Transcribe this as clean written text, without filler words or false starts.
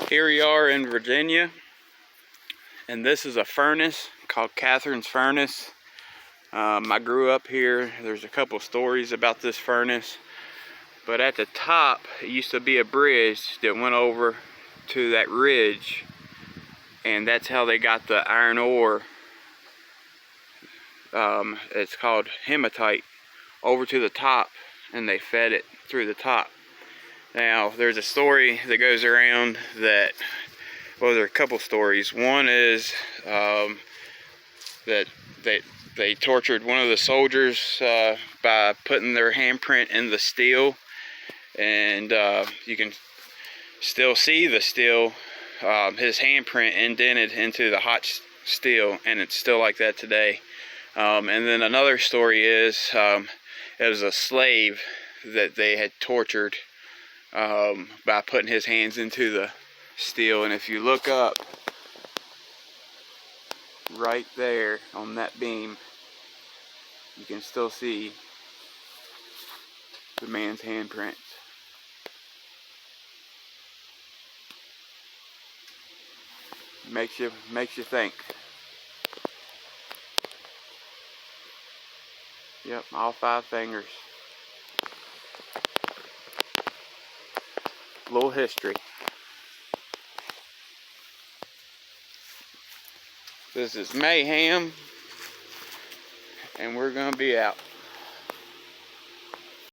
Here we are in Virginia, and this is a furnace called Catherine's Furnace. I grew up here. There's a couple stories about this furnace, but at the top it used to be a bridge that went over to that ridge, and that's how they got the iron ore. It's called hematite, over to the top, and they fed it through the top. Now there's a story that goes around that, well, there are a couple stories. One is that they tortured one of the soldiers by putting their handprint in the steel, and you can still see the steel, his handprint indented into the hot steel, and it's still like that today. And then another story is it was a slave that they had tortured by putting his hands into the steel. And if you look up right there on that beam, you can still see the man's handprints. Makes you think. Yep, all 5 fingers. Little history. This is Mayhem, and we're gonna be out.